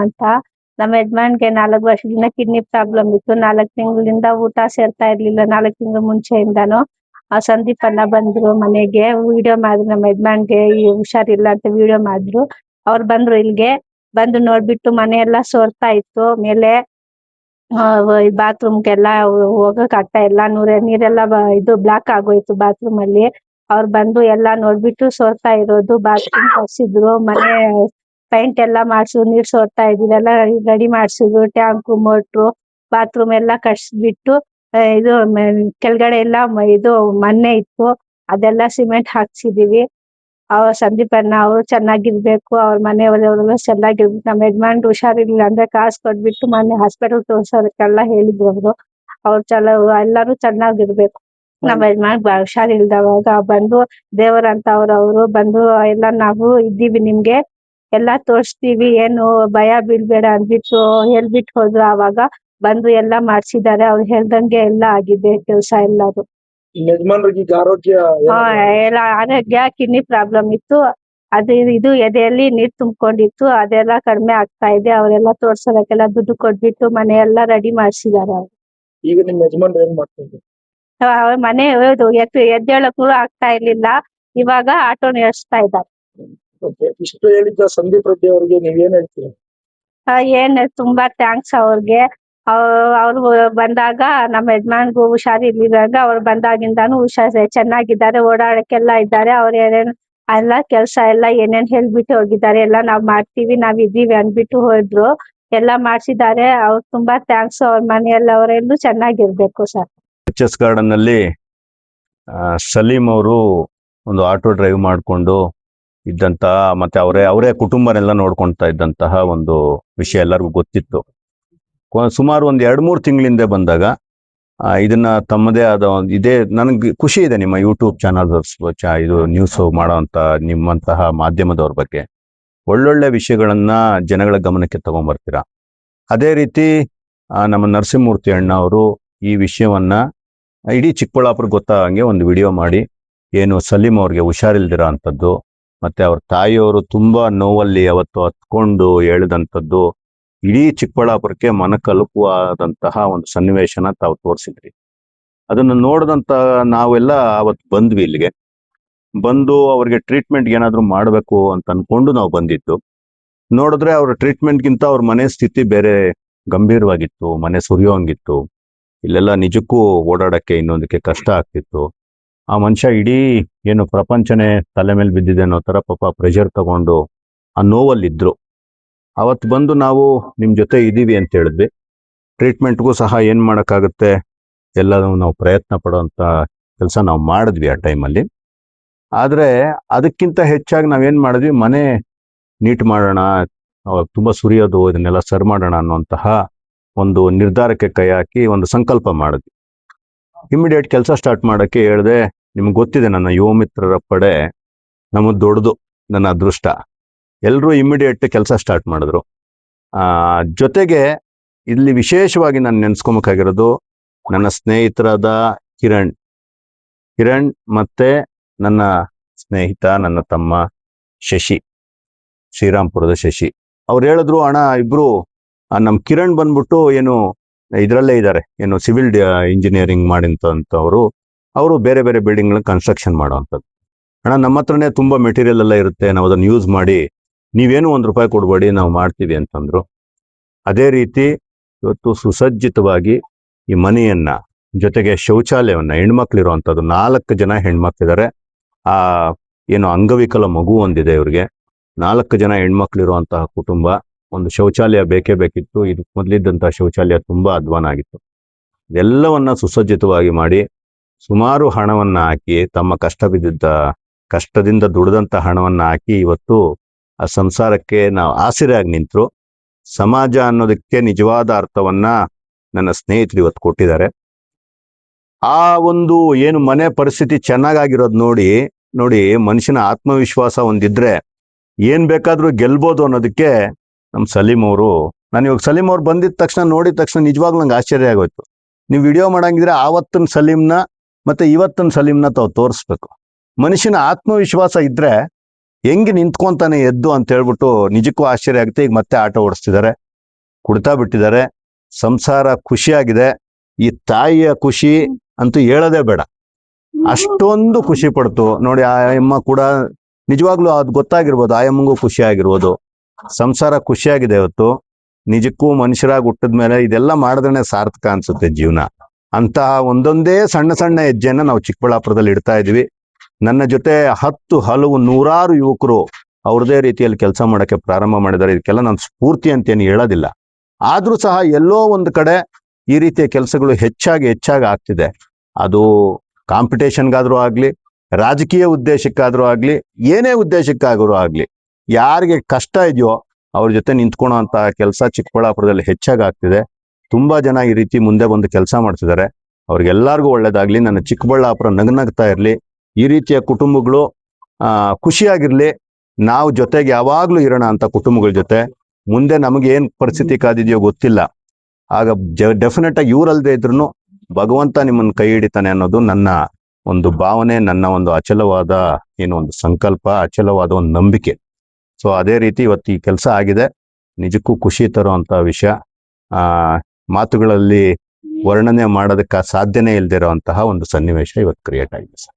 ಅಂತ ನಮ್ಮ ಯಜಮಾನ್ಗೆ 4 ವರ್ಷದಿಂದ ಕಿಡ್ನಿ ಪ್ರಾಬ್ಲಮ್ ಇತ್ತು. 4 ತಿಂಗಳಿಂದ ಊಟ ಸೇರ್ತಾ ಇರ್ಲಿಲ್ಲ. 4 ತಿಂಗಳ ಮುಂಚೆಯಿಂದಾನು ಸಂದೀಪ್ ಅಣ್ಣ ಬಂದ್ರು ಮನೆಗೆ. ವಿಡಿಯೋ ಮಾಡಿದ್ರು ನಮ್ಮ ಯಜಮಾನ್ಗೆ ಹುಷಾರಿಲ್ಲ ಅಂತ ವಿಡಿಯೋ ಮಾಡಿದ್ರು. ಅವ್ರು ಬಂದ್ರು ಇಲ್ಲಿಗೆ. ಬಂದು ನೋಡ್ಬಿಟ್ಟು ಮನೆಯೆಲ್ಲ ಸೋರ್ತಾ ಇತ್ತು. ಮೇಲೆ ಬಾತ್ರೂಮ್ಗೆಲ್ಲ ಹೋಗಕ್ ಆಗ್ತಾ ಇಲ್ಲ. ನೀರೆಲ್ಲ ಇದು ಬ್ಲಾಕ್ ಆಗೋಯ್ತು ಬಾತ್ರೂಮ್ ಅಲ್ಲಿ. ಅವ್ರು ಬಂದು ಎಲ್ಲ ನೋಡ್ಬಿಟ್ಟು ಸೋರ್ತಾ ಇರೋದು. ಬಾತ್ರೂಮ್ ಕರ್ಸಿದ್ರು. ಮನೆ ಪೈಂಟ್ ಎಲ್ಲ ಮಾಡ್ಸಿದ್ರು. ನೀರ್ ಸೋರ್ತಾ ಇದ್ದಿದ್ದೆಲ್ಲ ರೆಡಿ ಮಾಡ್ಸಿದ್ರು. ಟ್ಯಾಂಕು ಮೋಟ್ರು ಬಾತ್ರೂಮ್ ಎಲ್ಲ ಕಟ್ಸ್ಬಿಟ್ಟು ಇದು ಕೆಳಗಡೆ ಎಲ್ಲ ಇದು ಮಣ್ಣೆ ಇತ್ತು. ಅದೆಲ್ಲ ಸಿಮೆಂಟ್ ಹಾಕ್ಸಿದೀವಿ. ಸಂದೀಪ್ ಅಣ್ಣ ಅವರು ಚೆನ್ನಾಗಿರ್ಬೇಕು. ಅವ್ರ ಮನೆಯವರೆಲ್ಲ ಚೆನ್ನಾಗಿರ್ಬೇಕು. ನಮ್ಮ ಯಜಮಾನ್ರು ಹುಷಾರಿರ್ಲಿಲ್ಲ ಅಂದ್ರೆ ಕಾಸು ಕೊಟ್ಬಿಟ್ಟು ಮೊನ್ನೆ ಹಾಸ್ಪಿಟಲ್ ತೋರ್ಸೋದಕ್ಕೆಲ್ಲ ಹೇಳಿದ್ರು ಅವರು. ಎಲ್ಲರೂ ಚೆನ್ನಾಗಿರ್ಬೇಕು. ನಮ್ಮ ಯಜಮಾನ್ ಹುಷಾರಿಲ್ದವಾಗ ಬಂದು ದೇವರಂತ ಅವ್ರು ಬಂದು ಎಲ್ಲ ನಾವು ಇದ್ದೀವಿ ನಿಮ್ಗೆ ಎಲ್ಲಾ ತೋರಿಸ್ತೀವಿ, ಏನು ಭಯ ಬೀಳ್ಬೇಡ ಅಂದ್ಬಿಟ್ಟು ಹೇಳ್ಬಿಟ್ಟು ಹೋದ್ರು. ಆವಾಗ ಬಂದು ಎಲ್ಲ ಮಾಡ್ಸಿದ್ದಾರೆ. ಅವ್ರು ಹೇಳ್ದಂಗೆ ಎಲ್ಲ ಆಗಿದೆ ಕೆಲ್ಸ ಎಲ್ಲದು. ಆರೋಗ್ಯ ಕಿಡ್ನಿ ಪ್ರಾಬ್ಲಮ್ ಇತ್ತು. ಅದು ಇದು ಎದೆಯಲ್ಲಿ ನೀರ್ ತುಂಬಿಕೊಂಡಿತ್ತು. ಅದೆಲ್ಲ ಕಡಿಮೆ ಆಗ್ತಾ ಇದೆ. ಅವರೆಲ್ಲ ತೋರ್ಸೋದಕ್ಕೆಲ್ಲ ದುಡ್ಡು ಕೊಟ್ಬಿಟ್ಟು ಮನೆಯೆಲ್ಲ ರೆಡಿ ಮಾಡ್ಸಿದ್ದಾರೆ ಅವ್ರು. ಈಗ ನಿಮ್ಮ ಯಜಮಾನ್ರು ಏನ್ ಮಾಡ್ತಾರೆ? ಮನೆ ಎದ್ದೇಳಕ್ಕೂ ಆಗ್ತಾ ಇರ್ಲಿಲ್ಲ. ಇವಾಗ ಆಟೋ ನಡೆಸ್ತಾ ಇದ್ದಾರೆ. ಇಷ್ಟು ಹೇಳಿದ್ದ ಸಂದೀಪ್ ರೆಡ್ಡಿ ಅವರಿಗೆ ನೀವೇನ್ ಹೇಳ್ತೀರಾ? ಏನ್ ತುಂಬಾ ಥ್ಯಾಂಕ್ಸ್ ಅವ್ರಿಗೆ. ಅವ್ರು ಬಂದಾಗ ನಮ್ಮ ಯಜಮಾನ್ಗೂ ಹುಷಾರಿರ್ಲಿದಾಗ ಅವ್ರು ಬಂದಾಗಿಂದಾನು ಚೆನ್ನಾಗಿದ್ದಾರೆ. ಓಡಾಡಕ್ಕೆಲ್ಲ ಇದ್ದಾರೆ. ಅವ್ರು ಎಲ್ಲ ಕೆಲ್ಸ ಎಲ್ಲ ಏನೇನ್ ಹೇಳ್ಬಿಟ್ಟು ಹೋಗಿದ್ದಾರೆ. ಎಲ್ಲ ನಾವ್ ಮಾಡ್ತೀವಿ, ನಾವ್ ಇದೀವಿ ಅಂದ್ಬಿಟ್ಟು ಹೋದ್ರು. ಎಲ್ಲ ಮಾಡ್ಸಿದ್ದಾರೆ. ಅವ್ರು ತುಂಬಾ ಥ್ಯಾಂಕ್ಸ್. ಅವ್ರ ಮನೆಯಲ್ಲವರೆಲ್ಲೂ ಚೆನ್ನಾಗಿರ್ಬೇಕು ಸರ್. ಎಚ್ ಗಾರ್ಡನ್ ನಲ್ಲಿ ಸಲೀಂ ಅವರು ಒಂದು ಆಟೋ ಡ್ರೈವ್ ಮಾಡಿಕೊಂಡು ಇದ್ದಂತಹ ಮತ್ತೆ ಅವರೇ ಕುಟುಂಬನೆಲ್ಲ ನೋಡ್ಕೊಳ್ತಾ ಇದ್ದಂತಹ ಒಂದು ವಿಷಯ ಎಲ್ಲರಿಗೂ ಗೊತ್ತಿತ್ತು. ಸುಮಾರು ಒಂದು 2-3 ತಿಂಗಳಿಂದ ಬಂದಾಗ ಇದನ್ನ ತಮ್ಮದೇ ಆದ ಇದೇ ನನಗೆ ಖುಷಿ ಇದೆ. ನಿಮ್ಮ ಯೂಟ್ಯೂಬ್ ಚಾನಲ್ ಇದು ನ್ಯೂಸ್ ಮಾಡೋಂಥ ನಿಮ್ಮಂತಹ ಮಾಧ್ಯಮದವ್ರ ಬಗ್ಗೆ ಒಳ್ಳೊಳ್ಳೆ ವಿಷಯಗಳನ್ನ ಜನಗಳ ಗಮನಕ್ಕೆ ತಗೊಂಡ್ಬರ್ತೀರಾ. ಅದೇ ರೀತಿ ನಮ್ಮ ನರಸಿಂಹಮೂರ್ತಿ ಅಣ್ಣ ಅವರು ಈ ವಿಷಯವನ್ನ ಇಡೀ ಚಿಕ್ಕಬಳ್ಳಾಪುರ ಗೊತ್ತಾಗಂಗೆ ಒಂದು ವಿಡಿಯೋ ಮಾಡಿ ಏನು ಸಲೀಂ ಅವ್ರಿಗೆ ಹುಷಾರಿಲ್ದಿರೋ ಅಂಥದ್ದು ಮತ್ತೆ ಅವ್ರ ತಾಯಿಯವರು ತುಂಬಾ ನೋವಲ್ಲಿ ಅವತ್ತು ಹತ್ಕೊಂಡು ಹೇಳಿದಂಥದ್ದು ಇಡೀ ಚಿಕ್ಕಬಳ್ಳಾಪುರಕ್ಕೆ ಮನಕಲುಕುವಾದಂತಹ ಒಂದು ಸನ್ನಿವೇಶನ ತಾವು ತೋರಿಸಿದ್ರಿ. ಅದನ್ನು ನೋಡಿದಂತ ನಾವೆಲ್ಲ ಅವತ್ತು ಬಂದ್ವಿ. ಇಲ್ಲಿಗೆ ಬಂದು ಅವ್ರಿಗೆ ಟ್ರೀಟ್ಮೆಂಟ್ ಏನಾದ್ರು ಮಾಡಬೇಕು ಅಂತ ಅನ್ಕೊಂಡು ನಾವು ಬಂದಿದ್ದು. ನೋಡಿದ್ರೆ ಅವ್ರ ಟ್ರೀಟ್ಮೆಂಟ್ಗಿಂತ ಅವ್ರ ಮನೆ ಸ್ಥಿತಿ ಬೇರೆ ಗಂಭೀರವಾಗಿತ್ತು. ಮನೆ ಸುರಿಯೋಂಗಿತ್ತು. ಇಲ್ಲೆಲ್ಲ ನಿಜಕ್ಕೂ ಓಡಾಡಕ್ಕೆ ಇನ್ನೊಂದಕ್ಕೆ ಕಷ್ಟ ಆಗ್ತಿತ್ತು. ಆ ಮನುಷ್ಯ ಇಡೀ ಏನು ಪ್ರಪಂಚನೇ ತಲೆ ಮೇಲೆ ಬಿದ್ದಿದೆ ಅನ್ನೋ ತರ ಪಾಪ ಪ್ರೆಷರ್ ತಗೊಂಡು ಆ ನೋವಲ್ಲಿದ್ರು. ಅವತ್ತು ಬಂದು ನಾವು ನಿಮ್ ಜೊತೆ ಇದೀವಿ ಅಂತ ಹೇಳಿದ್ವಿ. ಟ್ರೀಟ್ಮೆಂಟ್ಗೂ ಸಹ ಏನ್ ಮಾಡೋಕ್ಕಾಗುತ್ತೆ ಎಲ್ಲರೂ ನಾವು ಪ್ರಯತ್ನ ಪಡುವಂತ ಕೆಲಸ ನಾವು ಮಾಡಿದ್ವಿ ಆ ಟೈಮಲ್ಲಿ. ಆದ್ರೆ ಅದಕ್ಕಿಂತ ಹೆಚ್ಚಾಗಿ ನಾವೇನ್ ಮಾಡಿದ್ವಿ, ಮನೆ ನೀಟ್ ಮಾಡೋಣ, ತುಂಬಾ ಸುರಿಯೋದು, ಇದನ್ನೆಲ್ಲ ಸರ್ ಮಾಡೋಣ ಅನ್ನುವಂತಹ ಒಂದು ನಿರ್ಧಾರಕ್ಕೆ ಕೈ ಹಾಕಿ ಒಂದು ಸಂಕಲ್ಪ ಮಾಡಿದ್ವಿ. ಇಮಿಡಿಯೇಟ್ ಕೆಲಸ ಸ್ಟಾರ್ಟ್ ಮಾಡೋಕ್ಕೆ ಹೇಳಿದೆ. ನಿಮ್ಗೆ ಗೊತ್ತಿದೆ ನನ್ನ ಯುವ ಮಿತ್ರರ ಪಡೆ ನಮ್ಮದು ದೊಡ್ಡದು, ನನ್ನ ಅದೃಷ್ಟ. ಎಲ್ಲರೂ ಇಮಿಡಿಯೇಟ್ ಕೆಲಸ ಸ್ಟಾರ್ಟ್ ಮಾಡಿದ್ರು. ಜೊತೆಗೆ ಇಲ್ಲಿ ವಿಶೇಷವಾಗಿ ನಾನು ನೆನೆಸ್ಕೊಬೇಕಾಗಿರೋದು ನನ್ನ ಸ್ನೇಹಿತರಾದ ಕಿರಣ್ ಮತ್ತೆ ನನ್ನ ಸ್ನೇಹಿತ ನನ್ನ ತಮ್ಮ ಶಶಿ, ಶ್ರೀರಾಮ್ಪುರದ ಶಶಿ. ಅವ್ರು ಹೇಳಿದ್ರು, ಅಣ್ಣ ಇಬ್ರು ನಮ್ ಕಿರಣ್ ಬಂದ್ಬಿಟ್ಟು ಏನು ಇದರಲ್ಲೇ ಇದ್ದಾರೆ, ಏನು ಸಿವಿಲ್ ಇಂಜಿನಿಯರಿಂಗ್ ಮಾಡಿಂತವ್ರು. ಅವರು ಬೇರೆ ಬೇರೆ ಬಿಲ್ಡಿಂಗ್ ಕನ್ಸ್ಟ್ರಕ್ಷನ್ ಮಾಡೋವಂಥದ್ದು. ಅಣ್ಣ ನಮ್ಮ ಹತ್ರನೇ ತುಂಬಾ ಮೆಟೀರಿಯಲ್ ಎಲ್ಲ ಇರುತ್ತೆ, ನಾವು ಅದನ್ನು ಯೂಸ್ ಮಾಡಿ, ನೀವೇನು ₹1 ಕೊಡ್ಬೇಡಿ, ನಾವು ಮಾಡ್ತೀವಿ ಅಂತಂದ್ರು. ಅದೇ ರೀತಿ ಇವತ್ತು ಸುಸಜ್ಜಿತವಾಗಿ ಈ ಮನೆಯನ್ನ ಜೊತೆಗೆ ಶೌಚಾಲಯವನ್ನ, ಹೆಣ್ಮಕ್ಳಿರುವಂಥದ್ದು 4 ಜನ ಹೆಣ್ಮಕ್ಳಿದ್ದಾರೆ. ಏನು ಅಂಗವಿಕಲ ಮಗು ಒಂದಿದೆ ಇವ್ರಿಗೆ. 4 ಜನ ಹೆಣ್ಮಕ್ಳಿರುವಂತಹ ಕುಟುಂಬ. ಒಂದು ಶೌಚಾಲಯ ಬೇಕೇ ಬೇಕಿತ್ತು. ಇದು ಮೊದಲಿದ್ದಂತಹ ಶೌಚಾಲಯ ತುಂಬಾ ಅಧ್ವಾನ ಆಗಿತ್ತು. ಇದೆಲ್ಲವನ್ನ ಸುಸಜ್ಜಿತವಾಗಿ ಮಾಡಿ ಸುಮಾರು ಹಣವನ್ನ ಹಾಕಿ, ತಮ್ಮ ಕಷ್ಟದಿಂದ ದುಡಿದಂತ ಹಣವನ್ನ ಹಾಕಿ ಇವತ್ತು ಆ ಸಂಸಾರಕ್ಕೆ ನಾವು ಆಸರೆಯಾಗಿ ನಿಂತರು. ಸಮಾಜ ಅನ್ನೋದಕ್ಕೆ ನಿಜವಾದ ಅರ್ಥವನ್ನ ನನ್ನ ಸ್ನೇಹಿತರು ಇವತ್ತು ಕೊಟ್ಟಿದ್ದಾರೆ. ಆ ಒಂದು ಏನು ಮನೆ ಪರಿಸ್ಥಿತಿ ಚೆನ್ನಾಗಿರೋದು ನೋಡಿ ಮನುಷ್ಯನ ಆತ್ಮವಿಶ್ವಾಸ ಒಂದಿದ್ರೆ ಏನ್ ಬೇಕಾದ್ರೂ ಗೆಲ್ಬೋದು ಅನ್ನೋದಕ್ಕೆ ನಮ್ಮ ಸಲೀಂ ಅವರು, ನಾನು ಇವಾಗ ಸಲೀಂ ಅವ್ರು ಬಂದಿದ ತಕ್ಷಣ ನೋಡಿದ ತಕ್ಷಣ ನಿಜವಾಗ್ಲೂ ನಂಗೆ ಆಶ್ಚರ್ಯ ಆಗೋಯ್ತು. ನೀವು ವಿಡಿಯೋ ಮಾಡಂಗಿದ್ರೆ ಆವತ್ತಿನ ಸಲೀಂನ ಮತ್ತೆ ಇವತ್ತಿನ ಸಲೀಂನ ತಾವು ತೋರಿಸ್ಬೇಕು. ಮನುಷ್ಯನ ಆತ್ಮವಿಶ್ವಾಸ ಇದ್ರೆ ಹೆಂಗೆ ನಿಂತ್ಕೊಂತಾನೆ ಎದ್ದು ಅಂತ ಹೇಳ್ಬಿಟ್ಟು ನಿಜಕ್ಕೂ ಆಶ್ಚರ್ಯ ಆಗುತ್ತೆ. ಈಗ ಮತ್ತೆ ಆಟೋ ಓಡಿಸ್ತಿದ್ದಾರೆ, ಕುಡ್ತಾ ಬಿಟ್ಟಿದ್ದಾರೆ, ಸಂಸಾರ ಖುಷಿಯಾಗಿದೆ. ಈ ತಾಯಿಯ ಖುಷಿ ಅಂತೂ ಹೇಳೋದೇ ಬೇಡ, ಅಷ್ಟೊಂದು ಖುಷಿ ಪಡ್ತು ನೋಡಿ. ಆ ಅಮ್ಮ ಕೂಡ ನಿಜವಾಗ್ಲೂ ಅದು ಗೊತ್ತಾಗಿರ್ಬೋದು, ಆ ಅಮ್ಮಂಗೂ ಖುಷಿ ಆಗಿರ್ಬೋದು. ಸಂಸಾರ ಖುಷಿಯಾಗಿದೆ ಇವತ್ತು. ನಿಜಕ್ಕೂ ಮನುಷ್ಯರಾಗಿ ಹುಟ್ಟಿದ್ಮೇಲೆ ಇದೆಲ್ಲ ಮಾಡಿದ್ರೆ ಸಾರ್ಥಕ ಅನ್ಸುತ್ತೆ ಜೀವನ. ಅಂತಹ ಒಂದೊಂದೇ ಸಣ್ಣ ಸಣ್ಣ ಹೆಜ್ಜೆನ ನಾವು ಚಿಕ್ಕಬಳ್ಳಾಪುರದಲ್ಲಿ ಇಡ್ತಾ ಇದೀವಿ. ನನ್ನ ಜೊತೆ 10 ಹಲವು ನೂರಾರು ಯುವಕರು ಅವ್ರದೇ ರೀತಿಯಲ್ಲಿ ಕೆಲಸ ಮಾಡಕ್ಕೆ ಪ್ರಾರಂಭ ಮಾಡಿದ್ದಾರೆ. ಇದಕ್ಕೆಲ್ಲ ನಾನು ಸ್ಫೂರ್ತಿ ಅಂತೇನು ಹೇಳೋದಿಲ್ಲ. ಆದ್ರೂ ಸಹ ಎಲ್ಲೋ ಒಂದು ಕಡೆ ಈ ರೀತಿಯ ಕೆಲಸಗಳು ಹೆಚ್ಚಾಗಿ ಆಗ್ತಿದೆ. ಅದು ಕಾಂಪಿಟೇಷನ್ಗಾದ್ರೂ ಆಗ್ಲಿ, ರಾಜಕೀಯ ಉದ್ದೇಶಕ್ಕಾದ್ರೂ ಆಗ್ಲಿ, ಏನೇ ಉದ್ದೇಶಕ್ಕಾದ್ರೂ ಆಗ್ಲಿ, ಯಾರಿಗೆ ಕಷ್ಟ ಇದೆಯೋ ಅವ್ರ ಜೊತೆ ನಿಂತ್ಕೊಳ್ಳೋ ಅಂತ ಕೆಲಸ ಚಿಕ್ಕಬಳ್ಳಾಪುರದಲ್ಲಿ ಆಗ್ತಿದೆ. ತುಂಬಾ ಜನ ಈ ರೀತಿ ಮುಂದೆ ಬಂದು ಕೆಲಸ ಮಾಡ್ತಿದ್ದಾರೆ. ಅವ್ರಿಗೆಲ್ಲರಿಗೂ ಒಳ್ಳೇದಾಗ್ಲಿ. ನನ್ನ ಚಿಕ್ಕಬಳ್ಳಾಪುರ ನಗ್ನಗ್ತಾ ಇರ್ಲಿ, ಈ ರೀತಿಯ ಕುಟುಂಬಗಳು ಖುಷಿಯಾಗಿರ್ಲಿ. ನಾವು ಜೊತೆಗೆ ಯಾವಾಗ್ಲೂ ಇರೋಣ ಅಂತ ಕುಟುಂಬಗಳ ಜೊತೆ. ಮುಂದೆ ನಮಗೆ ಏನ್ ಪರಿಸ್ಥಿತಿ ಕಾದಿದೆಯೋ ಗೊತ್ತಿಲ್ಲ, ಆಗ ಡೆಫಿನೆಟ್ ಆಗಿ ಇವ್ರಲ್ದೇ ಇದ್ರು ಭಗವಂತ ನಿಮ್ಮನ್ನ ಕೈ ಹಿಡಿತಾನೆ ಅನ್ನೋದು ನನ್ನ ಒಂದು ಭಾವನೆ, ನನ್ನ ಒಂದು ಅಚಲವಾದ ಒಂದು ಸಂಕಲ್ಪ, ಅಚಲವಾದ ಒಂದು ನಂಬಿಕೆ. ಸೊ ಅದೇ ರೀತಿ ಇವತ್ತು ಈ ಕೆಲಸ ಆಗಿದೆ. ನಿಜಕ್ಕೂ ಖುಷಿ ತರುವಂತ ವಿಷಯ. ಮಾತುಗಳಲ್ಲಿ ವರ್ಣನೆ ಮಾಡೋದಕ್ಕೆ ಸಾಧ್ಯನೇ ಇಲ್ದಿರೋಂತಹ ಒಂದು ಸನ್ನಿವೇಶ ಇವತ್ತು ಕ್ರಿಯೇಟ್ ಆಗಿದೆ ಸರ್.